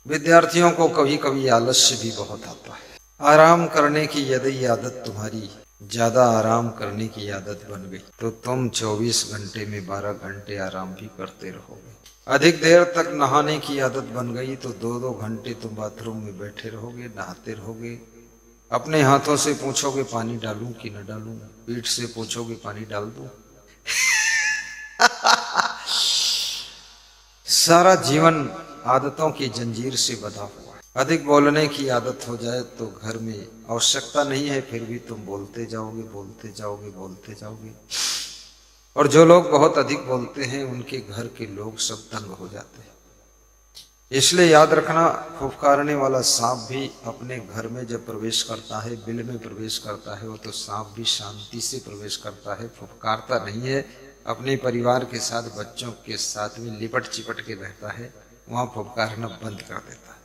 विद्यार्थियों को कभी कभी आलस्य भी बहुत आता है। आराम करने की यदि आदत तुम्हारी ज्यादा आराम करने की आदत बन गई तो तुम 24 घंटे में 12 घंटे आराम भी करते रहोगे। अधिक देर तक नहाने की आदत बन गई तो 2-2 घंटे तुम बाथरूम में बैठे रहोगे, नहाते रहोगे। अपने हाथों से पूछोगे पानी डालूं कि न डालूं, पीठ से पूछोगे पानी डाल दूं। सारा जीवन आदतों की जंजीर से बंधा हुआ है। अधिक बोलने की आदत हो जाए तो घर में आवश्यकता नहीं है, फिर भी तुम बोलते जाओगे, बोलते जाओगे, बोलते जाओगे। और जो लोग बहुत अधिक बोलते हैं उनके घर के लोग सब तंग हो जाते हैं। इसलिए याद रखना, फुफकारने वाला सांप भी अपने घर में जब प्रवेश करता है, बिल में प्रवेश करता है, वो तो सांप भी शांति से प्रवेश करता है, फुफकारता नहीं है। अपने परिवार के साथ, बच्चों के साथ में लिपट चिपट के रहता है, वहां फुफकारना बंद कर देता है।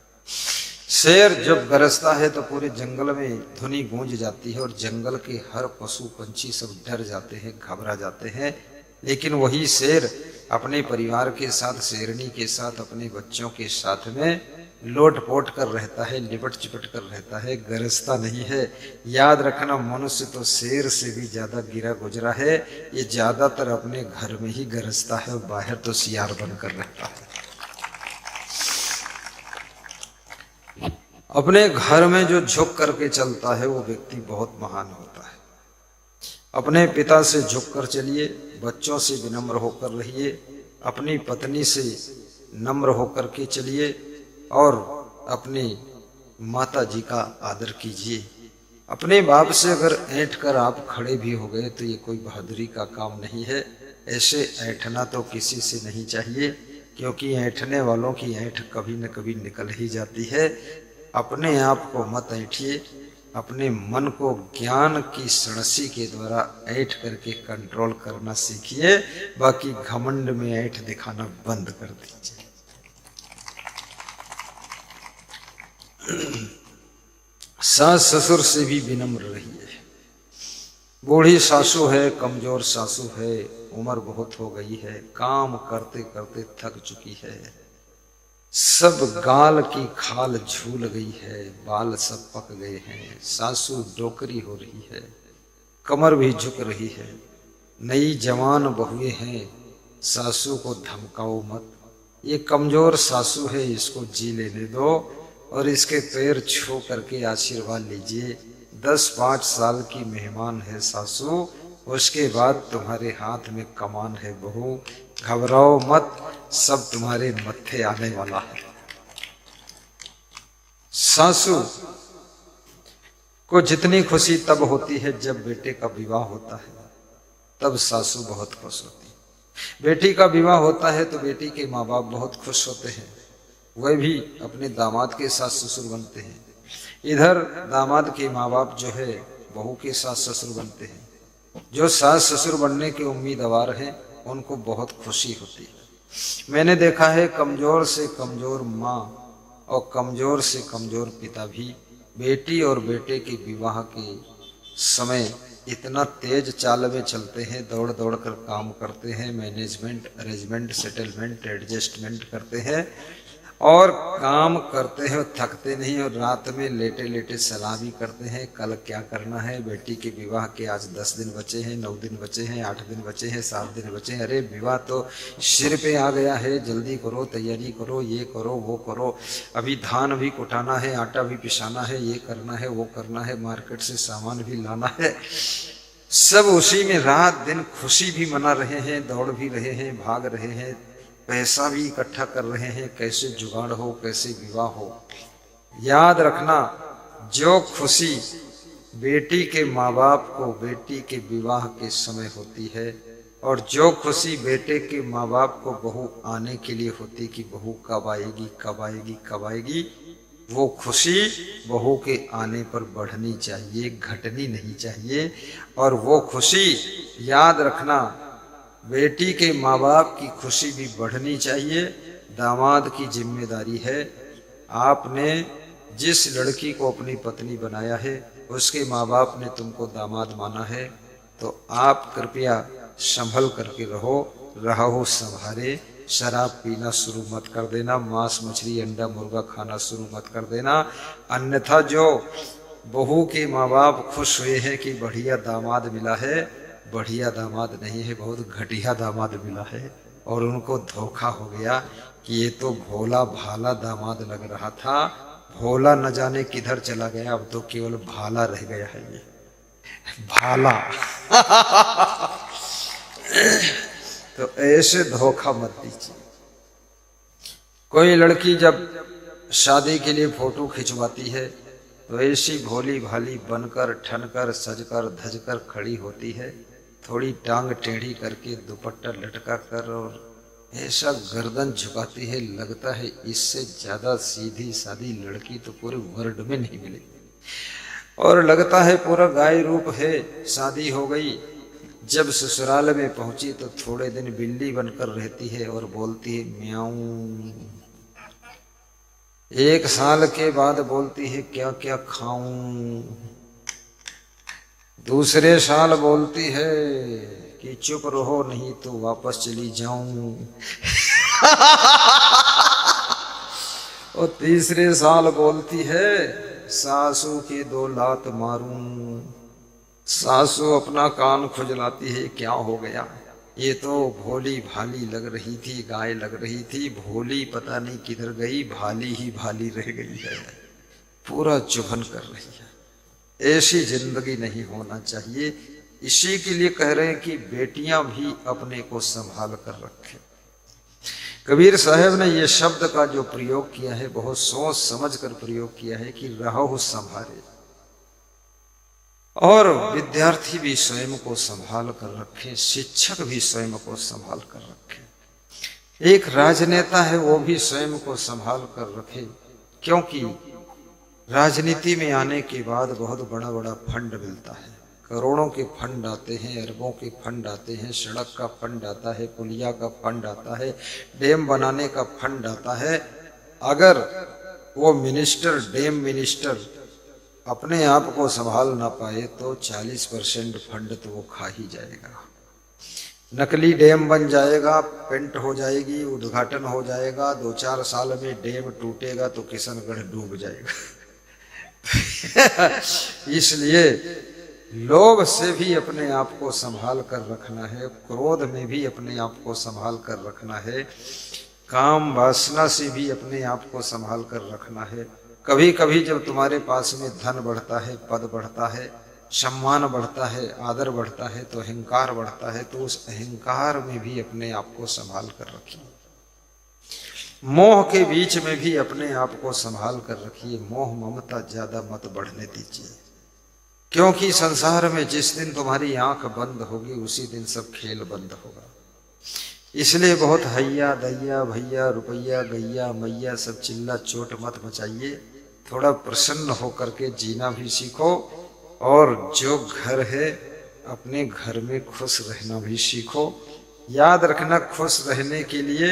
शेर जब गरजता है तो पूरे जंगल में ध्वनि गूंज जाती है और जंगल के हर पशु पंछी सब डर जाते हैं, घबरा जाते हैं। लेकिन वही शेर अपने परिवार के साथ, शेरनी के साथ, अपने बच्चों के साथ में लोटपोट कर रहता है, लिपट चिपट कर रहता है, गरजता नहीं है। याद रखना, मनुष्य तो शेर से भी ज्यादा गिरा गुजरा है। ये ज्यादातर अपने घर में ही गरजता है, बाहर तो सियार बनकर रहता है। अपने घर में जो झुक करके चलता है वो व्यक्ति बहुत महान होता है। अपने पिता से झुक कर चलिए, बच्चों से विनम्र होकर रहिए, अपनी पत्नी से नम्र होकर के चलिए और अपनी माता जी का आदर कीजिए। अपने बाप से अगर ऐंठ कर आप खड़े भी हो गए तो ये कोई बहादुरी का काम नहीं है। ऐसे ऐंठना तो किसी से नहीं चाहिए, क्योंकि ऐंठने वालों की ऐंठ कभी न कभी निकल ही जाती है। अपने आप को मत ऐंठिए, अपने मन को ज्ञान की सड़सी के द्वारा ऐंठ करके कंट्रोल करना सीखिए। बाकी घमंड में ऐंठ दिखाना बंद कर दीजिए। सास ससुर से भी विनम्र रहिए। बूढ़ी सासू है, कमजोर सासू है, उम्र बहुत हो गई है, काम करते करते थक चुकी है, सब गाल की खाल झूल गई है, बाल सब पक गए हैं, सासू डोकरी हो रही है, कमर भी झुक रही है, नई जवान बहुएं हैं, सासू को धमकाओ मत। ये कमजोर सासू है, इसको जी लेने दो और इसके पैर छू करके आशीर्वाद लीजिए। 10-5 साल की मेहमान है सासू, उसके बाद तुम्हारे हाथ में कमान है बहू। घबराओ मत, सब तुम्हारे मत्थे आने वाला है। सासू को जितनी खुशी तब होती है जब बेटे का विवाह होता है, तब सासू बहुत खुश होती है। बेटी का विवाह होता है तो बेटी के माँ बाप बहुत खुश होते हैं, वह भी अपने दामाद के सास ससुर बनते हैं। इधर दामाद के माँ बाप जो है बहू के सास ससुर बनते हैं। जो सास ससुर बनने के उम्मीदवार हैं उनको बहुत खुशी होती है। मैंने देखा है कमजोर से कमजोर माँ और कमजोर से कमजोर पिता भी बेटी और बेटे के विवाह के समय इतना तेज चाल में चलते हैं, दौड़ दौड़ कर काम करते हैं, मैनेजमेंट, अरेंजमेंट, सेटलमेंट, एडजस्टमेंट करते हैं और काम करते हैं, थकते नहीं और रात में लेटे लेटे सलाह भी करते हैं कल क्या करना है। बेटी के विवाह के आज 10 दिन बचे हैं, 9 दिन बचे हैं, 8 दिन बचे हैं, 7 दिन बचे हैं। अरे विवाह तो सिर पे आ गया है, जल्दी करो, तैयारी करो, ये करो, वो करो, अभी धान भी कुटाना है, आटा भी पिसाना है, ये करना है, वो करना है, मार्केट से सामान भी लाना है। सब उसी में रात दिन खुशी भी मना रहे हैं, दौड़ भी रहे हैं, भाग रहे हैं, पैसा भी इकट्ठा कर रहे हैं, कैसे जुगाड़ हो, कैसे विवाह हो। याद रखना, जो खुशी बेटी के माँ बाप को बेटी के विवाह के समय होती है और जो खुशी बेटे के माँ बाप को बहू आने के लिए होती कि बहू कब आएगी, कब आएगी, कब आएगी, वो खुशी बहू के आने पर बढ़नी चाहिए, घटनी नहीं चाहिए। और वो खुशी याद रखना, बेटी के माँ बाप की खुशी भी बढ़नी चाहिए। दामाद की जिम्मेदारी है, आपने जिस लड़की को अपनी पत्नी बनाया है उसके माँ बाप ने तुमको दामाद माना है, तो आप कृपया संभल करके रहो, संभारे, शराब पीना शुरू मत कर देना, मांस मछली अंडा मुर्गा खाना शुरू मत कर देना। अन्यथा जो बहू के माँ बाप खुश हुए हैं कि बढ़िया दामाद मिला है, बढ़िया दामाद नहीं है, बहुत घटिया दामाद मिला है, और उनको धोखा हो गया कि ये तो भोला भाला दामाद लग रहा था, भोला न जाने किधर चला गया, अब तो केवल भाला रह गया है ये भाला। तो ऐसे धोखा मत दीजिए। कोई लड़की जब शादी के लिए फोटो खिंचवाती है तो ऐसी भोली भाली बनकर ठनकर सजकर धजकर खड़ी होती है, थोड़ी टांग टेढ़ी करके दुपट्टा लटका कर, और ऐसा गर्दन झुकाती है, लगता है इससे ज्यादा सीधी सादी लड़की तो पूरे वर्ल्ड में नहीं मिलेगी, और लगता है पूरा गाय रूप है, शादी हो गई। जब ससुराल में पहुंची तो थोड़े दिन बिल्ली बनकर रहती है और बोलती है म्याऊं। 1 साल के बाद बोलती है क्या क्या खाऊं। दूसरे साल बोलती है कि चुप रहो नहीं तो वापस चली जाऊं। और तीसरे साल बोलती है सासू के 2 लात मारूं। सासू अपना कान खुजलाती है, क्या हो गया, ये तो भोली भाली लग रही थी, गाय लग रही थी, भोली पता नहीं किधर गई, भाली ही भाली रह गई है, पूरा चुभन कर रही है। ऐसी जिंदगी नहीं होना चाहिए। इसी के लिए कह रहे हैं कि बेटियां भी अपने को संभाल कर रखें। कबीर साहब ने ये शब्द का जो प्रयोग किया है बहुत सोच समझ कर प्रयोग किया है कि रहो संभाले, और विद्यार्थी भी स्वयं को संभाल कर रखे, शिक्षक भी स्वयं को संभाल कर रखे, एक राजनेता है वो भी स्वयं को संभाल कर रखे, क्योंकि राजनीति में आने के बाद बहुत बड़ा बड़ा फंड मिलता है, करोड़ों के फंड आते हैं, अरबों के फंड आते हैं, सड़क का फंड आता है, पुलिया का फंड आता है, डैम बनाने का फंड आता है। अगर वो मिनिस्टर, डैम मिनिस्टर अपने आप को संभाल ना पाए तो 40% फंड तो वो खा ही जाएगा। नकली डैम बन जाएगा, पेंट हो जाएगी, उद्घाटन हो जाएगा, 2-4 साल में डैम टूटेगा तो किशनगढ़ डूब जाएगा। इसलिए लोभ से भी अपने आप को संभाल कर रखना है, क्रोध में भी अपने आप को संभाल कर रखना है, काम वासना से भी अपने आप को संभाल कर रखना है। कभी कभी जब तुम्हारे पास में धन बढ़ता है, पद बढ़ता है, सम्मान बढ़ता है, आदर बढ़ता है, तो अहंकार बढ़ता है, तो उस अहंकार में भी अपने आप को संभाल कर रखिए। मोह के बीच में भी अपने आप को संभाल कर रखिए, मोह ममता ज्यादा मत बढ़ने दीजिए, क्योंकि संसार में जिस दिन तुम्हारी आंख बंद होगी उसी दिन सब खेल बंद होगा। इसलिए बहुत हैया दैया भैया रुपया गैया मैया सब चिल्ला चोट मत मचाइए, थोड़ा प्रसन्न होकर के जीना भी सीखो, और जो घर है अपने घर में खुश रहना भी सीखो। याद रखना, खुश रहने के लिए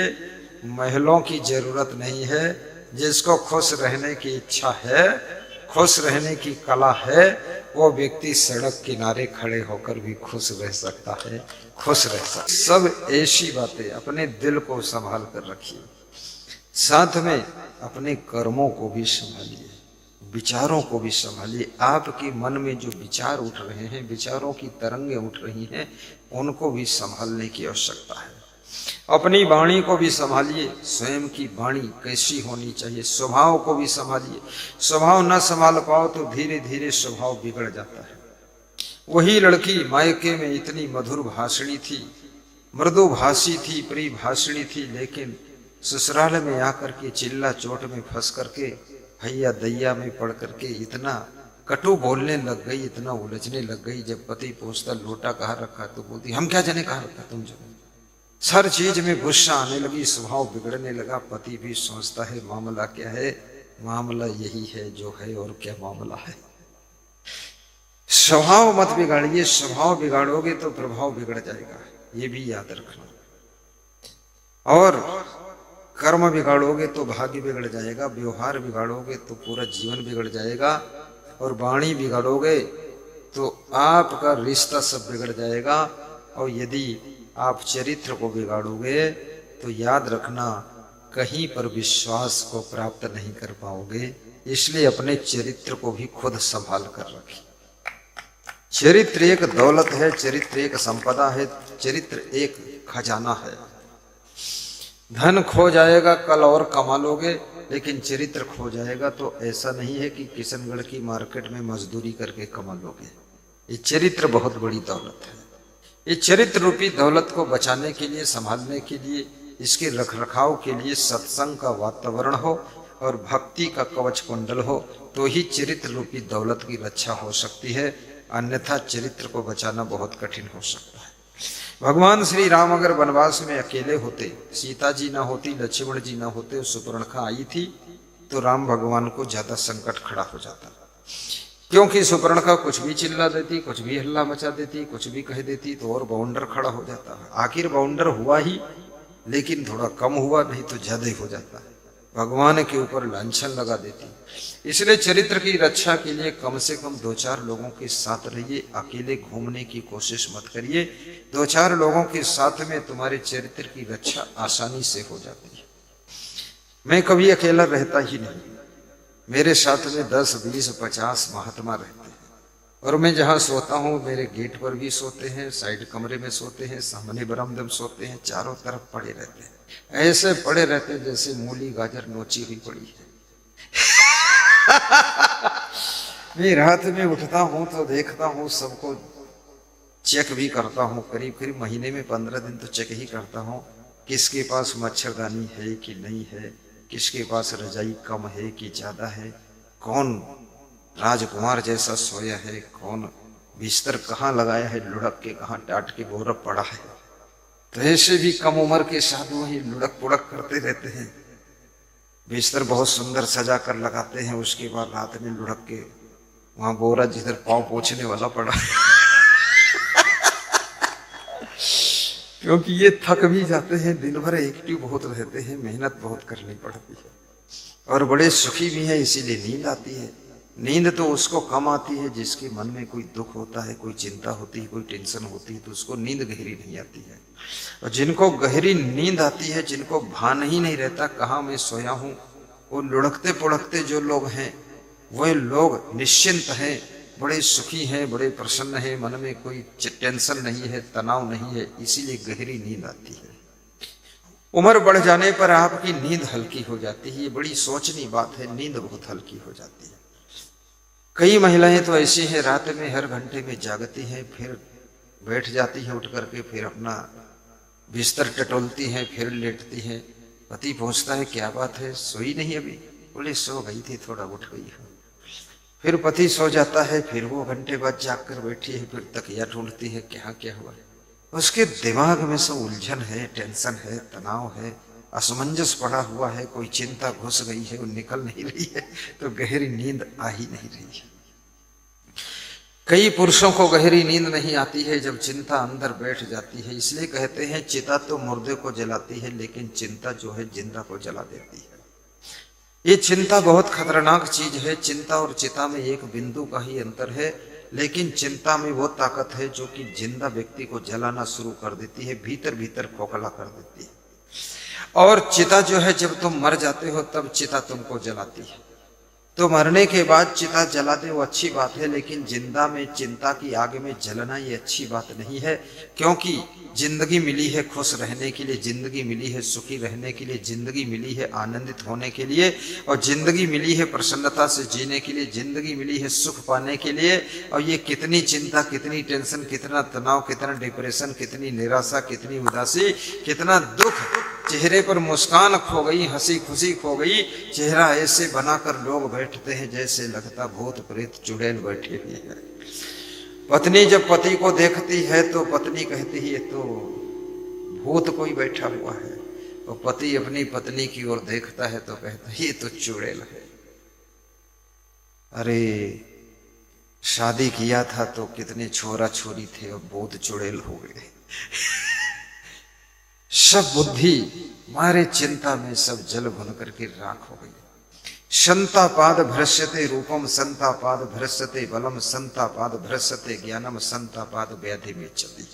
महलों की जरूरत नहीं है, जिसको खुश रहने की इच्छा है, खुश रहने की कला है, वो व्यक्ति सड़क किनारे खड़े होकर भी खुश रह सकता है, खुश रह सकता है। सब ऐसी बातें अपने दिल को संभाल कर रखिए, साथ में अपने कर्मों को भी संभालिए, विचारों को भी संभालिए। आपके मन में जो विचार उठ रहे हैं, विचारों की तरंगें उठ रही हैं, उनको भी संभालने की आवश्यकता है। अपनी वाणी को भी संभालिए, स्वयं की वाणी कैसी होनी चाहिए, स्वभाव को भी संभालिए। स्वभाव न संभाल पाओ तो धीरे धीरे स्वभाव बिगड़ जाता है। वही लड़की मायके में इतनी मधुर भाषणी थी, मृदुभाषी थी, प्रिय भाषणी थी, लेकिन ससुराल में आकर के चिल्ला चोट में फंस करके, हैया दैया में पड़ करके इतना कटु बोलने लग गई, इतना उलझने लग गई। जब पति पूछता लोटा कहाँ रखा तो बोलती हम क्या जाने कहाँ रखा, तुम जाने। हर चीज में गुस्सा आने लगी, स्वभाव बिगड़ने लगा। पति भी सोचता है मामला क्या है, मामला यही है जो है, और क्या मामला है। स्वभाव मत बिगाड़िए, स्वभाव बिगाड़ोगे तो प्रभाव बिगड़ जाएगा, ये भी याद रखना। और कर्म बिगाड़ोगे तो भाग्य बिगड़ जाएगा, व्यवहार बिगाड़ोगे तो पूरा जीवन बिगड़ जाएगा, और वाणी बिगाड़ोगे तो आपका रिश्ता सब बिगड़ जाएगा। और यदि आप चरित्र को बिगाड़ोगे तो याद रखना कहीं पर विश्वास को प्राप्त नहीं कर पाओगे। इसलिए अपने चरित्र को भी खुद संभाल कर रखें। चरित्र एक दौलत है, चरित्र एक संपदा है, चरित्र एक खजाना है। धन खो जाएगा कल और कमा लोगे, लेकिन चरित्र खो जाएगा तो ऐसा नहीं है कि किशनगढ़ की मार्केट में मजदूरी करके कमा लोगे। ये चरित्र बहुत बड़ी दौलत है। ये चरित्र रूपी दौलत को बचाने के लिए, संभालने के लिए, इसके रखरखाव के लिए सत्संग का वातावरण हो और भक्ति का कवच कुंडल हो, तो ही चरित्र रूपी दौलत की रक्षा हो सकती है। अन्यथा चरित्र को बचाना बहुत कठिन हो सकता है। भगवान श्री राम अगर वनवास में अकेले होते, सीता जी ना होती, लक्ष्मण जी ना होते, सुपर्णखा आई थी, तो राम भगवान को ज्यादा संकट खड़ा हो जाता। क्योंकि सुपर्णखा कुछ भी चिल्ला देती, कुछ भी हल्ला मचा देती, कुछ भी कह देती, तो और बाउंडर खड़ा हो जाता। आखिर बाउंडर हुआ ही, लेकिन थोड़ा कम हुआ, नहीं तो ज्यादा ही हो जाता है। भगवान के ऊपर लांछन लगा देती। इसलिए चरित्र की रक्षा के लिए कम से कम 2-4 लोगों के साथ रहिए। अकेले घूमने की कोशिश मत करिए। 2-4 लोगों के साथ में तुम्हारे चरित्र की रक्षा आसानी से हो जाती है। मैं कभी अकेला रहता ही नहीं। मेरे साथ में 10, 20, 50 महात्मा रहते हैं। और मैं जहाँ सोता हूँ, मेरे गेट पर भी सोते हैं, साइड कमरे में सोते हैं, सामने बरामदे में सोते हैं, चारों तरफ पड़े रहते हैं। ऐसे पड़े रहते हैं जैसे मूली गाजर नोची हुई पड़ी है। मैं रात में उठता हूँ तो देखता हूँ, सबको चेक भी करता हूँ। करीब करीब महीने में 15 दिन तो चेक ही करता हूँ, किसके पास मच्छरदानी है कि नहीं है, किसके पास रजाई कम है कि ज्यादा है, कौन राजकुमार जैसा सोया है, कौन बिस्तर कहाँ लगाया है लुढ़क के, कहाँ टाट के गोरब पड़ा है। तो ऐसे भी कम उम्र के साधु वही लुढ़क पुड़क करते रहते हैं। बिस्तर बहुत सुंदर सजा कर लगाते हैं, उसके बाद रात में लुढ़क के वहां बोरा जिधर पांव पोछने वाला पड़ा क्योंकि ये थक भी जाते हैं, दिन भर एक्टिव बहुत रहते हैं, मेहनत बहुत करनी पड़ती है और बड़े सुखी भी हैं, इसीलिए नींद आती है। नींद तो उसको कम आती है जिसके मन में कोई दुख होता है, कोई चिंता होती है, कोई टेंशन होती है, तो उसको नींद गहरी नहीं आती है। और जिनको गहरी नींद आती है, जिनको भान ही नहीं रहता कहाँ मैं सोया हूँ, वो लुढ़कते पुढ़कते जो लोग हैं, वह लोग निश्चिंत हैं, बड़े सुखी हैं, बड़े प्रसन्न हैं, मन में कोई टेंशन नहीं है, तनाव नहीं है, इसीलिए गहरी नींद आती है। उम्र बढ़ जाने पर आपकी नींद हल्की हो जाती है। ये बड़ी सोचनी बात है, नींद बहुत हल्की हो जाती है। कई महिलाएं तो ऐसी हैं, रात में हर घंटे में जागती हैं, फिर बैठ जाती हैं उठ करके, फिर अपना बिस्तर टटोलती हैं, फिर लेटती हैं। पति पूछता है क्या बात है, सोई नहीं अभी? बोले सो गई थी, थोड़ा उठ गई हूँ। फिर पति सो जाता है, फिर वो घंटे बाद जाग कर बैठी है, फिर तकिया ढूंढती है क्या क्या हुआ। उसके दिमाग में सब उलझन है, टेंशन है, तनाव है, असमंजस पड़ा हुआ है, कोई चिंता घुस गई है, वो निकल नहीं रही है, तो गहरी नींद आ ही नहीं रही है। कई पुरुषों को गहरी नींद नहीं आती है जब चिंता अंदर बैठ जाती है। इसलिए कहते हैं चिता तो मुर्दे को जलाती है, लेकिन चिंता जो है जिंदा को जला देती है। ये चिंता बहुत खतरनाक चीज है। चिंता और चिता में एक बिंदु का ही अंतर है, लेकिन चिंता में वो ताकत है जो कि जिंदा व्यक्ति को जलाना शुरू कर देती है, भीतर भीतर खोखला कर देती है। और चिता जो है, जब तुम मर जाते हो तब चिता तुमको जलाती है। तो मरने के बाद चिता जला दे वो अच्छी बात है, लेकिन जिंदा में चिंता की आग में जलना ये अच्छी बात नहीं है। क्योंकि जिंदगी मिली है खुश रहने के लिए, जिंदगी मिली है सुखी रहने के लिए, जिंदगी मिली है आनंदित होने के लिए, और जिंदगी मिली है प्रसन्नता से जीने के लिए, जिंदगी मिली है सुख पाने के लिए। और ये कितनी चिंता, कितनी टेंशन, कितना तनाव, कितना डिप्रेशन, कितनी निराशा, कितनी उदासी, कितना दुख, चेहरे पर मुस्कान खो गई, हंसी खुशी खो गई। चेहरा ऐसे बनाकर लोग बैठते हैं जैसे लगता भूत प्रेत चुड़ैल बैठे हुए हैं। पत्नी जब पति को देखती है तो पत्नी कहती है तो भूत कोई बैठा हुआ है, और पति अपनी पत्नी की ओर देखता है तो कहता है ये तो चुड़ैल है। अरे शादी किया था तो कितने छोरा छोरी थे, और बहुत चुड़ैल हो गए। सब बुद्धि मारे चिंता में सब जल भुन करके राख हो गई। संतापाद भ्रश्यते रूपम, संतापाद भ्रश्यते बलम, संतापाद भ्रश्यते ज्ञानम, संतापाद व्याधि में चली।